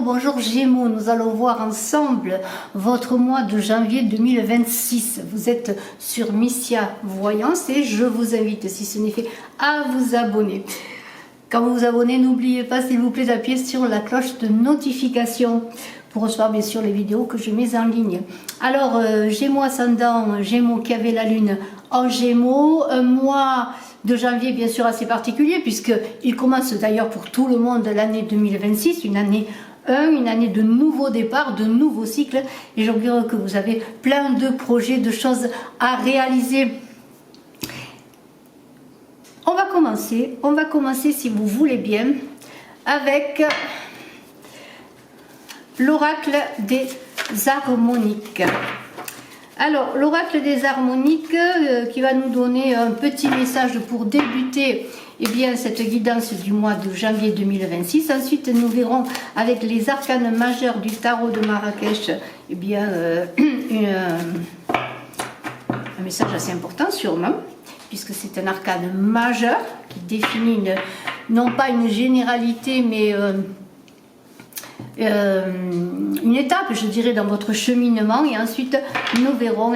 Bonjour Gémeaux, nous allons voir ensemble votre mois de janvier 2026. Vous êtes sur Missia Voyance et je vous invite, si ce n'est fait, à vous abonner. Quand vous vous abonnez, n'oubliez pas s'il vous plaît d'appuyer sur la cloche de notification pour recevoir bien sûr les vidéos que je mets en ligne. Alors Gémeaux ascendant, Gémeaux qui avait la lune en Gémeaux, un mois de janvier bien sûr assez particulier puisqu'il commence d'ailleurs pour tout le monde l'année 2026, une année de nouveaux départs, de nouveaux cycles, et j'augure que vous avez plein de projets, de choses à réaliser. On va commencer si vous voulez bien avec l'oracle des harmoniques. Alors, l'oracle des harmoniques qui va nous donner un petit message pour débuter cette guidance du mois de janvier 2026. Ensuite, nous verrons avec les arcanes majeurs du tarot de Marrakech un message assez important sûrement, puisque c'est un arcane majeur qui définit non pas une généralité, mais une étape, je dirais, dans votre cheminement. Et ensuite nous verrons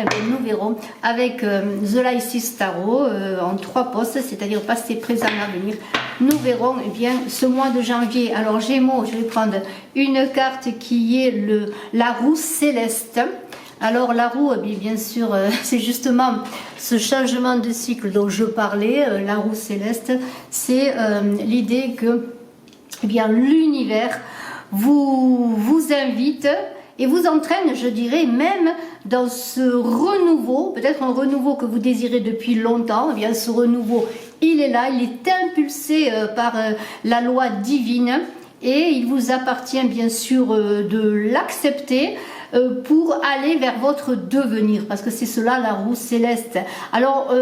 avec The Lysis Tarot en 3 postes, c'est-à-dire passé, présent, avenir. Nous verrons ce mois de janvier. Alors Gémeaux, je vais prendre une carte qui est la roue céleste. Alors la roue, bien sûr, c'est justement ce changement de cycle dont je parlais. La roue céleste, c'est l'idée que l'univers vous invite et vous entraîne, je dirais, même dans ce renouveau, peut-être un renouveau que vous désirez depuis longtemps. Ce renouveau, il est là, il est impulsé par la loi divine et il vous appartient bien sûr de l'accepter pour aller vers votre devenir, parce que c'est cela la roue céleste. Alors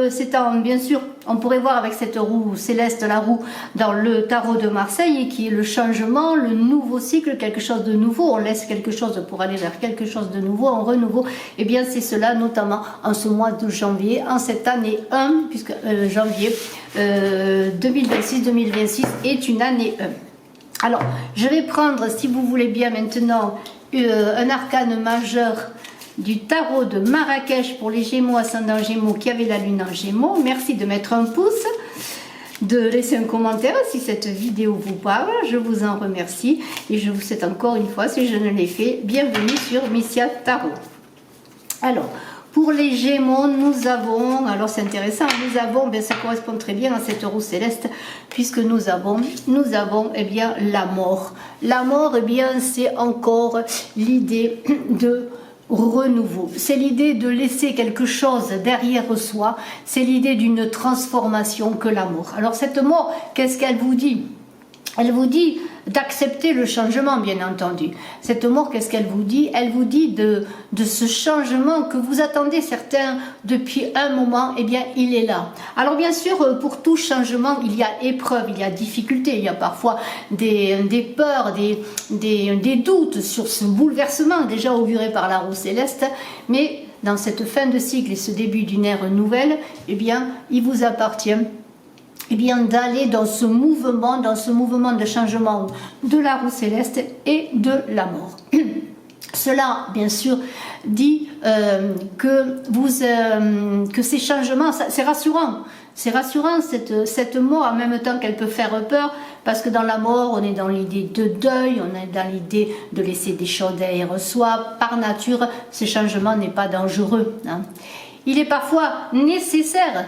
bien sûr, on pourrait voir avec cette roue céleste, la roue dans le tarot de Marseille, qui est le changement, le nouveau cycle, quelque chose de nouveau. On laisse quelque chose pour aller vers quelque chose de nouveau, un renouveau. C'est cela notamment en ce mois de janvier, en cette année 1, puisque janvier 2026 est une année 1. Alors, je vais prendre, si vous voulez bien maintenant, un arcane majeur du tarot de Marrakech pour les Gémeaux, ascendant Gémeaux qui avait la lune en Gémeaux. Merci de mettre un pouce, de laisser un commentaire si cette vidéo vous parle. Je vous en remercie et je vous souhaite encore une fois, si je ne l'ai fait, bienvenue sur Missia Tarot. Alors, pour les Gémeaux, nous avons, alors c'est intéressant, ça correspond très bien à cette roue céleste, puisque nous avons la mort. La mort, c'est encore l'idée de renouveau. C'est l'idée de laisser quelque chose derrière soi. C'est l'idée d'une transformation que la mort. Alors cette mort, qu'est-ce qu'elle vous dit? Elle vous dit d'accepter le changement, bien entendu. Cette mort, qu'est-ce qu'elle vous dit? Elle vous dit de ce changement que vous attendez certains depuis un moment, il est là. Alors bien sûr, pour tout changement, il y a épreuve, il y a difficulté, il y a parfois des peurs, des doutes sur ce bouleversement déjà auguré par la roue céleste, mais dans cette fin de cycle et ce début d'une ère nouvelle, il vous appartient d'aller dans ce mouvement de changement de la roue céleste et de la mort. Cela, bien sûr, dit que ces changements, c'est rassurant. C'est rassurant cette mort, en même temps qu'elle peut faire peur, parce que dans la mort, on est dans l'idée de deuil, on est dans l'idée de laisser des choses derrière soi. Par nature, ce changement n'est pas dangereux. Il est parfois nécessaire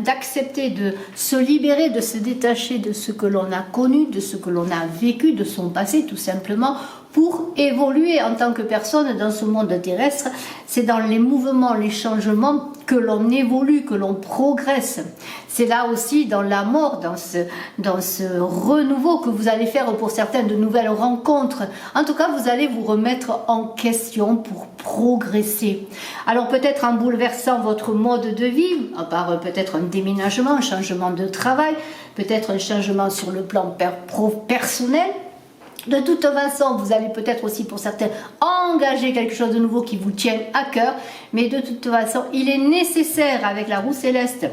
d'accepter de se libérer, de se détacher de ce que l'on a connu, de ce que l'on a vécu, de son passé tout simplement, pour évoluer en tant que personne dans ce monde terrestre. C'est dans les mouvements, les changements que l'on évolue, que l'on progresse. C'est là aussi dans la mort, dans ce renouveau que vous allez faire pour certains de nouvelles rencontres. En tout cas, vous allez vous remettre en question pour progresser. Alors peut-être en bouleversant votre mode de vie, à part peut-être un déménagement, un changement de travail, peut-être un changement sur le plan personnel. De toute façon, vous allez peut-être aussi pour certains engager quelque chose de nouveau qui vous tient à cœur, mais de toute façon, il est nécessaire avec la roue céleste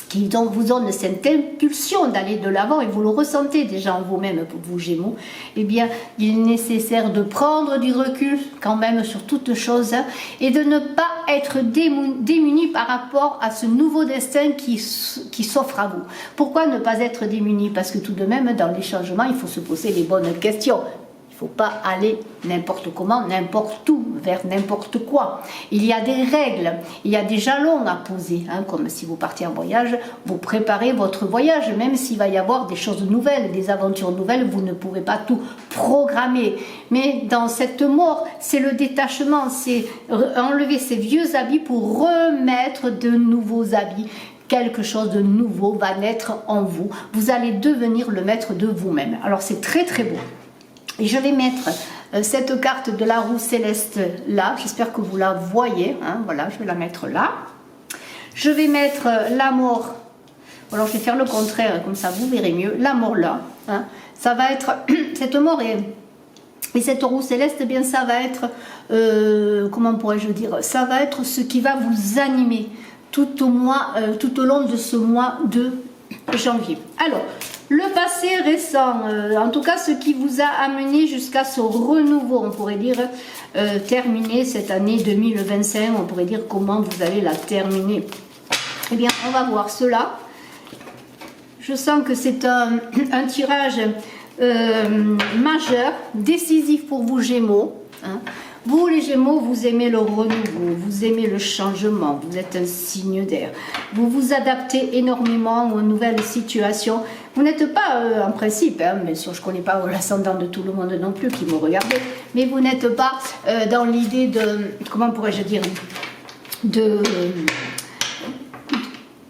qui vous donne cette impulsion d'aller de l'avant, et vous le ressentez déjà en vous-même, pour vous Gémeaux, eh bien, il est nécessaire de prendre du recul quand même sur toute chose et de ne pas être démuni par rapport à ce nouveau destin qui s'offre à vous. Pourquoi ne pas être démuni? Parce que tout de même, dans les changements, il faut se poser les bonnes questions. Il ne faut pas aller n'importe comment, n'importe où, vers n'importe quoi. Il y a des règles, il y a des jalons à poser, hein, comme si vous partiez en voyage, vous préparez votre voyage, même s'il va y avoir des choses nouvelles, des aventures nouvelles, vous ne pouvez pas tout programmer. Mais dans cette mort, c'est le détachement, c'est enlever ces vieux habits pour remettre de nouveaux habits. Quelque chose de nouveau va naître en vous. Vous allez devenir le maître de vous-même. Alors c'est très très beau. Et je vais mettre cette carte de la roue céleste là, j'espère que vous la voyez, hein, voilà, je vais la mettre là. Je vais mettre la mort, alors je vais faire le contraire, comme ça vous verrez mieux, la mort là, hein. Ça va être, cette mort et cette roue céleste, eh bien ça va être, comment pourrais-je dire, ça va être ce qui va vous animer tout au long de ce mois de janvier. Alors, le passé récent, en tout cas ce qui vous a amené jusqu'à ce renouveau, on pourrait dire, terminer cette année 2025, on pourrait dire comment vous allez la terminer. Eh bien, on va voir cela. Je sens que c'est un tirage majeur, décisif pour vous Gémeaux, hein. Vous les Gémeaux, vous aimez le renouveau, vous aimez le changement, vous êtes un signe d'air. Vous vous adaptez énormément aux nouvelles situations. Vous n'êtes pas, en principe, hein, bien sûr je ne connais pas l'ascendant de tout le monde non plus qui me regardait, mais vous n'êtes pas dans l'idée de, comment pourrais-je dire,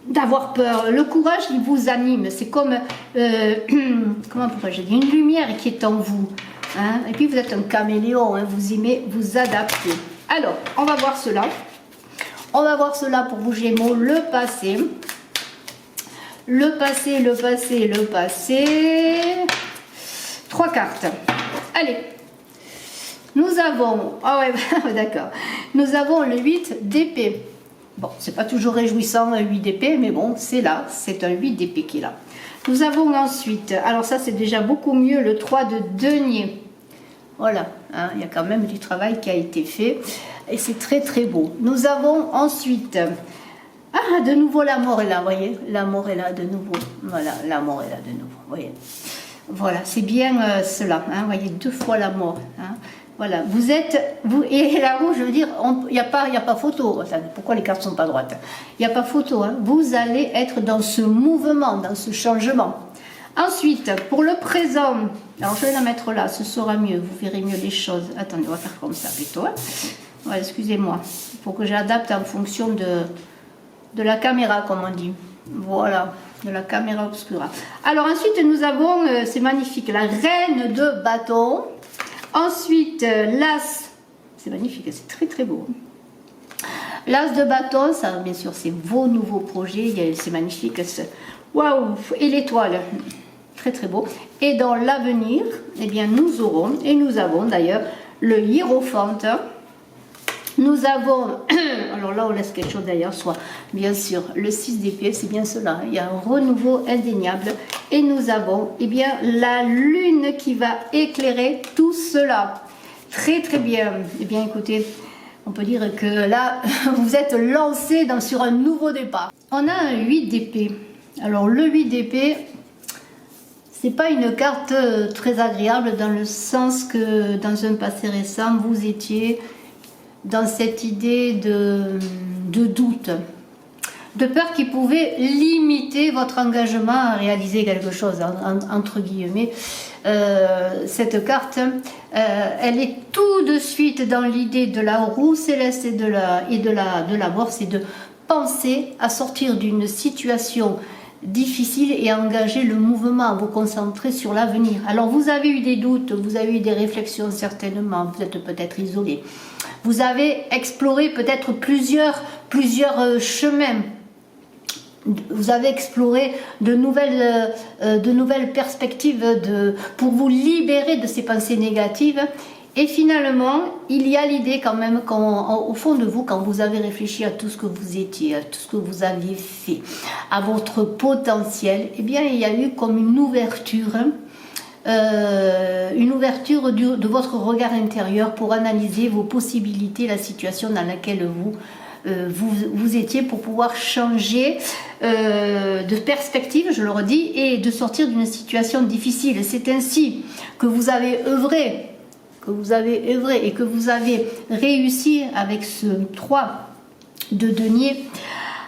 d'avoir peur. Le courage, il vous anime. C'est comme, comment pourrais-je dire, une lumière qui est en vous. Hein, et puis vous êtes un caméléon, hein, vous aimez vous adapter. Alors, on va voir cela. On va voir cela pour vous Gémeaux, le passé. Le passé, le passé, le passé. 3 cartes. Allez. Nous avons, ah ouais, d'accord. Nous avons le 8 d'épée. Bon, c'est pas toujours réjouissant un 8 d'épée, mais bon, c'est là. C'est un 8 d'épée qui est là. Nous avons ensuite, alors ça c'est déjà beaucoup mieux, le 3 de denier. Voilà, hein, il y a quand même du travail qui a été fait et c'est très très beau. Nous avons ensuite, ah, de nouveau la mort est là, vous voyez, la mort est là de nouveau. Voilà, la mort est là de nouveau, vous voyez. Voilà, c'est bien cela, hein, vous voyez, 2 fois la mort. Hein. Voilà, vous êtes, vous, et la roue, je veux dire, il n'y a pas photo. Pourquoi les cartes ne sont pas droites? Il n'y a pas photo. Hein. Vous allez être dans ce mouvement, dans ce changement. Ensuite, pour le présent, alors je vais la mettre là, ce sera mieux, vous verrez mieux les choses. Attendez, on va faire comme ça plutôt. Hein. Ouais, excusez-moi, il faut que j'adapte en fonction de la caméra, comme on dit. Voilà, de la caméra obscura. Alors ensuite, nous avons, c'est magnifique, la reine de bâton. Ensuite, l'as, c'est magnifique, c'est très très beau. L'as de bâton, ça bien sûr c'est vos nouveaux projets, c'est magnifique. Waouh! Et l'étoile, très très beau. Et dans l'avenir, eh bien nous aurons, et nous avons d'ailleurs, le hiérophante. Nous avons, alors là on laisse quelque chose d'ailleurs, soit bien sûr le 6 d'épée, c'est bien cela, il y a un renouveau indéniable. Et nous avons eh bien, la lune qui va éclairer tout cela. Très très bien. Eh bien écoutez, on peut dire que là, vous êtes lancé sur un nouveau départ. On a un 8 d'épée. Alors le 8 d'épée, c'est pas une carte très agréable dans le sens que dans un passé récent, vous étiez dans cette idée de doute, de peur qui pouvait limiter votre engagement à réaliser quelque chose, entre guillemets. Cette carte, elle est tout de suite dans l'idée de la roue céleste et de la mort, c'est de penser à sortir d'une situation difficile et à engager le mouvement, à vous concentrer sur l'avenir. Alors vous avez eu des doutes, vous avez eu des réflexions certainement, vous êtes peut-être isolé. Vous avez exploré peut-être plusieurs chemins. Vous avez exploré de nouvelles perspectives pour vous libérer de ces pensées négatives. Et finalement, il y a l'idée quand même qu'au fond de vous, quand vous avez réfléchi à tout ce que vous étiez, à tout ce que vous aviez fait, à votre potentiel, eh bien, il y a eu comme une ouverture de votre regard intérieur pour analyser vos possibilités, la situation dans laquelle vous étiez, pour pouvoir changer de perspective, je le redis, et de sortir d'une situation difficile. C'est ainsi que vous avez œuvré, et que vous avez réussi avec ce 3 de denier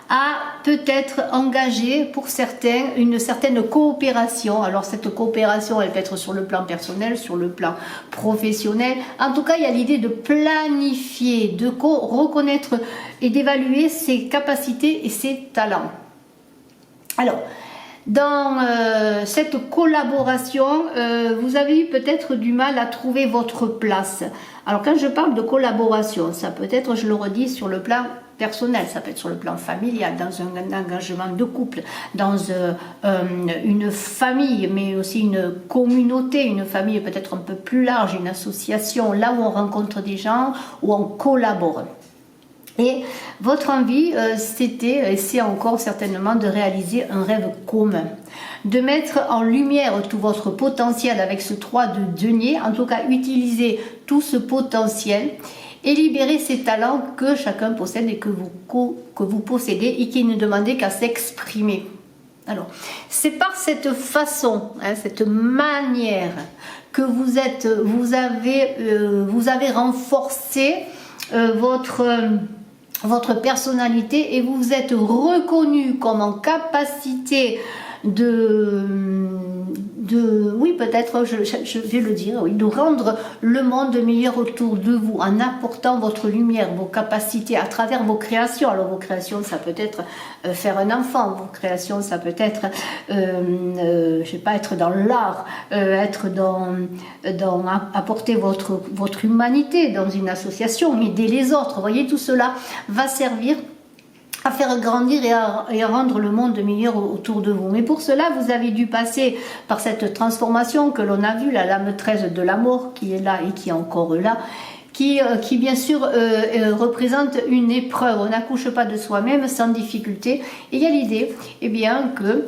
à peut-être engager pour certains une certaine coopération. Alors cette coopération, elle peut être sur le plan personnel, sur le plan professionnel. En tout cas, il y a l'idée de planifier, de reconnaître et d'évaluer ses capacités et ses talents. Alors, dans cette collaboration, vous avez eu peut-être du mal à trouver votre place. Alors quand je parle de collaboration, ça peut être, je le redis, sur le plan personnel, ça peut être sur le plan familial, dans un engagement de couple, dans une famille, mais aussi une communauté, une famille peut-être un peu plus large, une association, là où on rencontre des gens, où on collabore. Et votre envie, c'était, et c'est encore certainement, de réaliser un rêve commun, de mettre en lumière tout votre potentiel avec ce 3 de denier, en tout cas utiliser tout ce potentiel et libérer ces talents que chacun possède et que vous possédez et qui ne demandaient qu'à s'exprimer. Alors, c'est par cette façon, cette manière que vous avez renforcé votre personnalité et vous êtes reconnu comme en capacité oui, peut-être, je vais le dire, oui, de rendre le monde meilleur autour de vous en apportant votre lumière, vos capacités à travers vos créations. Alors vos créations, ça peut être faire un enfant, vos créations, ça peut être, je sais pas, être dans l'art, apporter votre humanité dans une association, aider les autres. Vous voyez, tout cela va servir à faire grandir et à rendre le monde meilleur autour de vous. Mais pour cela, vous avez dû passer par cette transformation que l'on a vue, la lame 13 de la mort qui est là et qui est encore là, qui bien sûr représente une épreuve. On n'accouche pas de soi-même sans difficulté. Et il y a l'idée, eh bien, que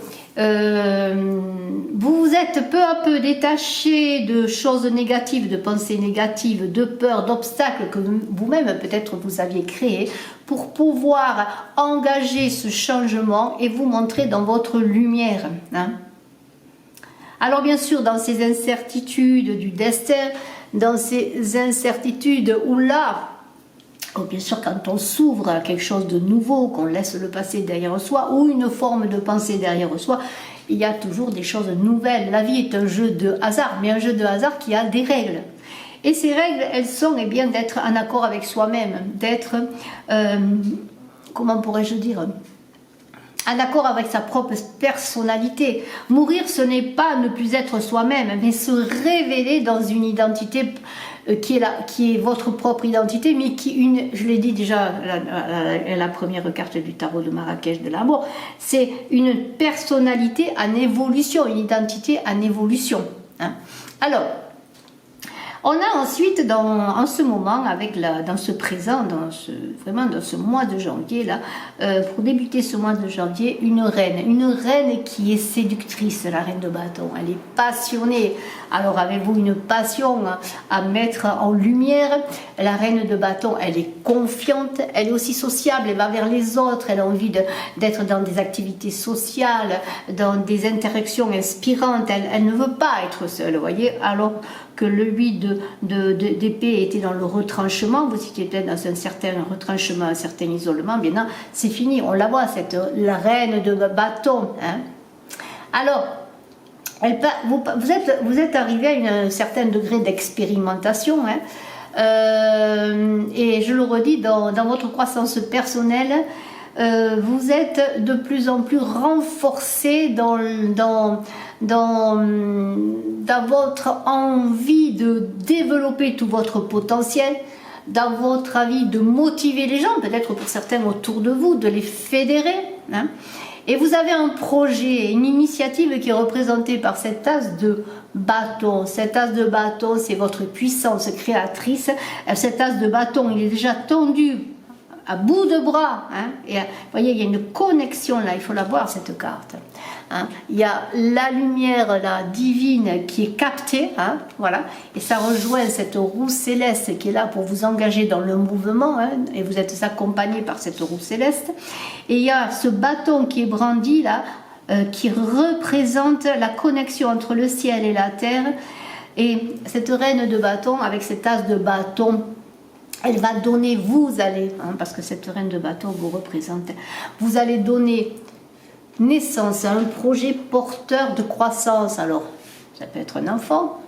vous vous êtes peu à peu détaché de choses négatives, de pensées négatives, de peurs, d'obstacles que vous-même peut-être vous aviez créés pour pouvoir engager ce changement et vous montrer dans votre lumière. Alors bien sûr, dans ces incertitudes du destin, dans ces incertitudes où là, bien sûr, quand on s'ouvre à quelque chose de nouveau, qu'on laisse le passé derrière soi, ou une forme de pensée derrière soi, il y a toujours des choses nouvelles. La vie est un jeu de hasard, mais un jeu de hasard qui a des règles. Et ces règles, elles sont bien d'être en accord avec soi-même, d'être, comment pourrais-je dire, en accord avec sa propre personnalité. Mourir, ce n'est pas ne plus être soi-même, mais se révéler dans une identité qui est votre propre identité, mais je l'ai dit déjà, la première carte du tarot de Marrakech de l'amour, c'est une personnalité en évolution, une identité en évolution. Alors, on a ensuite, en ce moment, dans ce présent, vraiment dans ce mois de janvier, là, pour débuter ce mois de janvier, une reine qui est séductrice, la reine de bâton. Elle est passionnée. Alors, avez-vous une passion à mettre en lumière? La reine de bâton, elle est confiante, elle est aussi sociable, elle va vers les autres, elle a envie d'être dans des activités sociales, dans des interactions inspirantes. Elle ne veut pas être seule, vous voyez, alors que le 8 d'épée était dans le retranchement, vous étiez peut-être dans un certain retranchement, un certain isolement, bien non, c'est fini, on la voit, la reine de bâton. Alors, vous êtes arrivé à un certain degré d'expérimentation, et je le redis, dans votre croissance personnelle, vous êtes de plus en plus renforcé dans votre envie de développer tout votre potentiel, dans votre envie de motiver les gens, peut-être pour certains autour de vous, de les fédérer, Et vous avez un projet, une initiative qui est représentée par cette as de bâton. Cette as de bâton, c'est votre puissance créatrice. Cet as de bâton, il est déjà tendu à bout de bras. Hein. Et vous voyez, il y a une connexion là, il faut la voir cette carte. Hein. Il y a la lumière la divine qui est captée, hein, voilà, et ça rejoint cette roue céleste qui est là pour vous engager dans le mouvement, hein, et vous êtes accompagné par cette roue céleste. Et il y a ce bâton qui est brandi là, qui représente la connexion entre le ciel et la terre. Et cette reine de bâton, avec cette as de bâton, elle va donner, vous allez, hein, parce que cette reine de bâton vous représente, vous allez donner naissance à un projet porteur de croissance. Alors, ça peut être un enfant,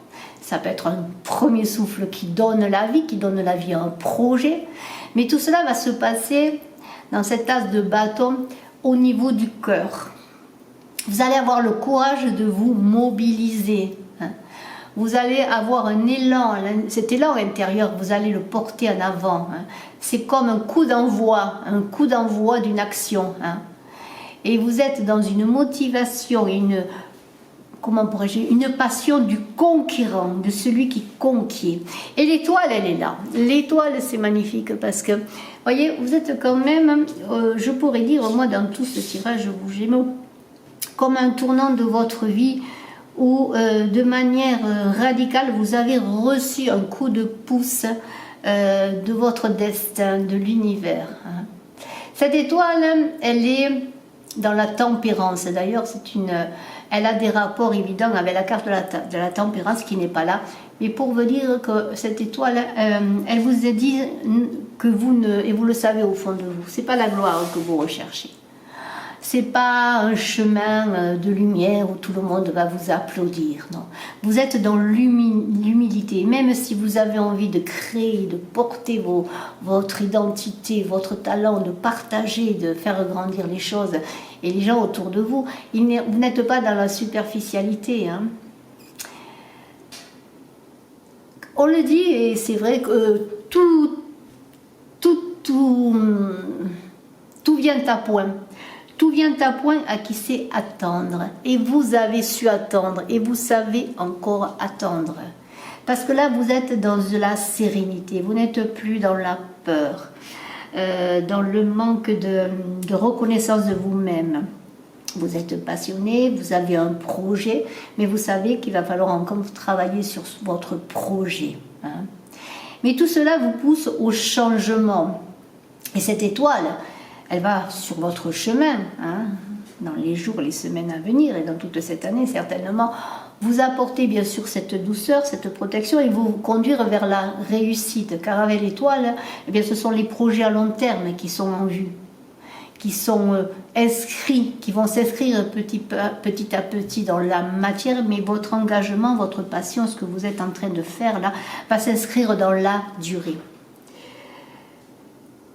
ça peut être un premier souffle qui donne la vie à un projet, mais tout cela va se passer dans cette as de bâton au niveau du cœur. Vous allez avoir le courage de vous mobiliser. Hein. Vous allez avoir un élan, cet élan intérieur, vous allez le porter en avant. Hein. C'est comme un coup d'envoi d'une action. Hein. Et vous êtes dans une motivation, une passion du conquérant, de celui qui conquiert. Et l'étoile, elle est là. L'étoile, c'est magnifique parce que, voyez, vous êtes quand même, je pourrais dire, moi, dans tout ce tirage, vous Gémeaux, comme un tournant de votre vie où, de manière radicale, vous avez reçu un coup de pouce de votre destin, de l'univers. Hein. Cette étoile, elle est dans la tempérance. D'ailleurs, elle a des rapports évidents avec la carte de la tempérance qui n'est pas là. Mais pour vous dire que cette étoile, elle vous a dit que et vous le savez au fond de vous, c'est pas la gloire que vous recherchez. C'est pas un chemin de lumière où tout le monde va vous applaudir, non. Vous êtes dans l'humilité, même si vous avez envie de créer, de porter votre identité, votre talent, de partager, de faire grandir les choses et les gens autour de vous. Vous n'êtes pas dans la superficialité. Hein. On le dit, et c'est vrai que tout vient à point. Tout vient à point à qui sait attendre. Et vous avez su attendre. Et vous savez encore attendre. Parce que là, vous êtes dans la sérénité. Vous n'êtes plus dans la peur. Dans le manque de reconnaissance de vous-même. Vous êtes passionné, vous avez un projet. Mais vous savez qu'il va falloir encore travailler sur votre projet. Hein. Mais tout cela vous pousse au changement. Et cette étoile, elle va sur votre chemin, hein, dans les jours, les semaines à venir, et dans toute cette année, certainement, vous apporter bien sûr cette douceur, cette protection, et vous conduire vers la réussite. Car avec l'étoile, eh bien, ce sont les projets à long terme qui sont en vue, qui sont inscrits, qui vont s'inscrire petit à petit dans la matière, mais votre engagement, votre passion, ce que vous êtes en train de faire là, va s'inscrire dans la durée.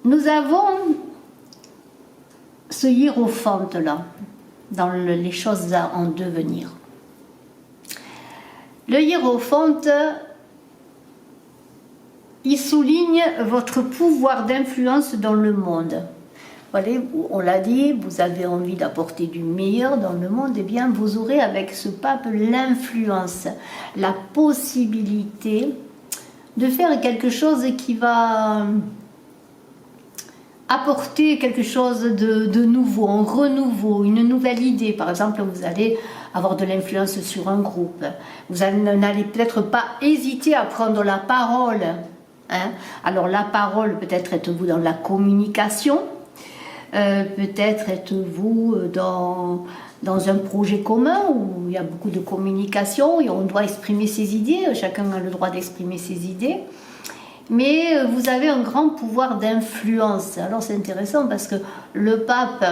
Nous avons ce hiérophante là, dans les choses à en devenir. Le hiérophante, il souligne votre pouvoir d'influence dans le monde. Voilà, on l'a dit, vous avez envie d'apporter du meilleur dans le monde, et bien vous aurez avec ce pape l'influence, la possibilité de faire quelque chose qui va apporter quelque chose de nouveau, un renouveau, une nouvelle idée. Par exemple, vous allez avoir de l'influence sur un groupe. Vous n'allez peut-être pas hésiter à prendre la parole. Hein. Alors la parole, peut-être êtes-vous dans la communication, peut-être êtes-vous dans un projet commun où il y a beaucoup de communication et on doit exprimer ses idées, chacun a le droit d'exprimer ses idées. Mais vous avez un grand pouvoir d'influence. Alors c'est intéressant parce que le pape,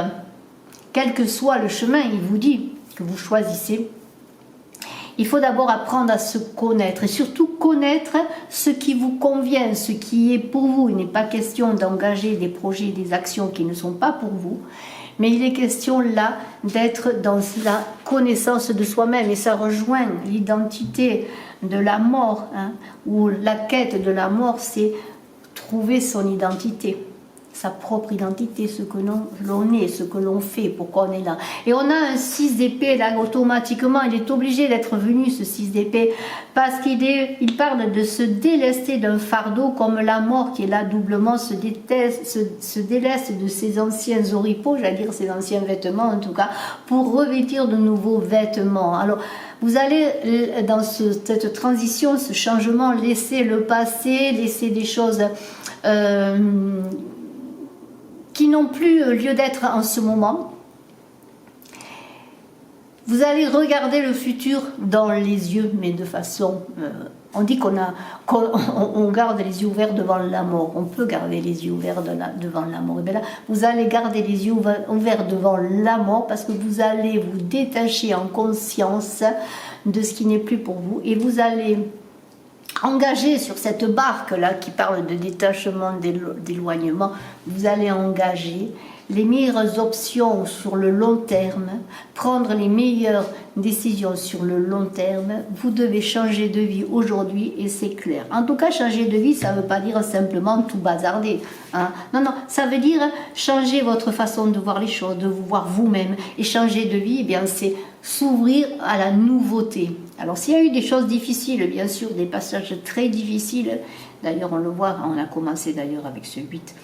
quel que soit le chemin, il vous dit que vous choisissez, il faut d'abord apprendre à se connaître et surtout connaître ce qui vous convient, ce qui est pour vous. Il n'est pas question d'engager des projets, des actions qui ne sont pas pour vous, mais il est question là d'être dans la connaissance de soi-même et ça rejoint l'identité de la mort, hein, où la quête de la mort, c'est trouver son identité, sa propre identité, ce que l'on est, ce que l'on fait, pourquoi on est là. Et on a un 6 d'épée, là, automatiquement, il est obligé d'être venu, ce 6 d'épée, parce qu'il parle de se délester d'un fardeau, comme la mort qui est là doublement, se déleste de ses anciens oripeaux, j'allais dire ses anciens vêtements en tout cas, pour revêtir de nouveaux vêtements. Alors, vous allez, dans cette transition, ce changement, laisser le passé, laisser des choses qui n'ont plus lieu d'être en ce moment. Vous allez regarder le futur dans les yeux, mais de façon... on dit qu'on garde les yeux ouverts devant la mort. On peut garder les yeux ouverts devant la mort. Et bien là, vous allez garder les yeux ouverts devant la mort parce que vous allez vous détacher en conscience de ce qui n'est plus pour vous. Et vous allez engager sur cette barque-là qui parle de détachement, d'éloignement, vous allez engager les meilleures options sur le long terme, prendre les meilleures décisions sur le long terme. Vous devez changer de vie aujourd'hui et c'est clair. En tout cas, changer de vie, ça ne veut pas dire simplement tout bazarder. Hein. Non, non, ça veut dire changer votre façon de voir les choses, de vous voir vous-même. Et changer de vie, eh bien, c'est s'ouvrir à la nouveauté. Alors, s'il y a eu des choses difficiles, bien sûr, des passages très difficiles, d'ailleurs, on le voit, on a commencé d'ailleurs avec ce 8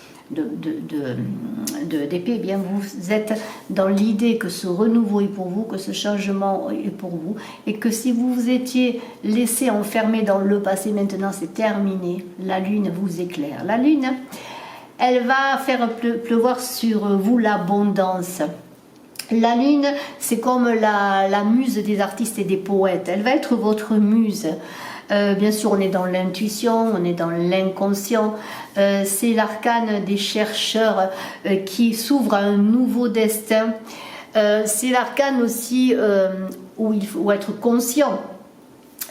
d'épée, eh bien vous êtes dans l'idée que ce renouveau est pour vous, que ce changement est pour vous, et que si vous vous étiez laissé enfermer dans le passé, maintenant c'est terminé, la lune vous éclaire. La lune, elle va faire pleuvoir sur vous l'abondance. La lune, c'est comme la muse des artistes et des poètes, elle va être votre muse. Bien sûr, on est dans l'intuition, on est dans l'inconscient. C'est l'arcane des chercheurs qui s'ouvre à un nouveau destin. C'est l'arcane aussi où il faut être conscient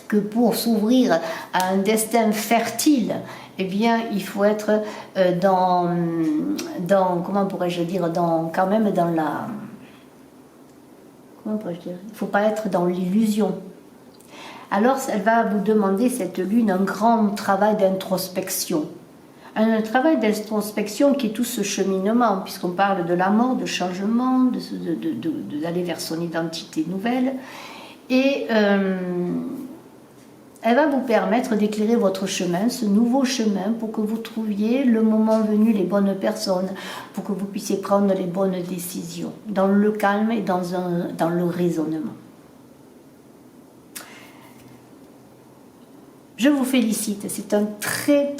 que pour s'ouvrir à un destin fertile, eh bien, il faut être dans comment pourrais-je dire, quand même dans la... Comment pourrais-je dire ? Il ne faut pas être dans l'illusion. Alors, elle va vous demander, cette lune, un grand travail d'introspection. Un travail d'introspection qui est tout ce cheminement, puisqu'on parle de la mort, de changement, d'aller vers son identité nouvelle. Et elle va vous permettre d'éclairer votre chemin, ce nouveau chemin, pour que vous trouviez, le moment venu, les bonnes personnes, pour que vous puissiez prendre les bonnes décisions, dans le calme et dans le raisonnement. Je vous félicite, c'est un très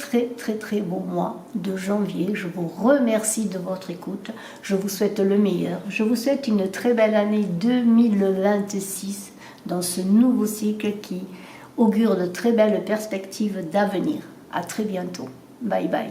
beau mois de janvier. Je vous remercie de votre écoute, je vous souhaite le meilleur. Je vous souhaite une très belle année 2026 dans ce nouveau cycle qui augure de très belles perspectives d'avenir. À très bientôt. Bye bye.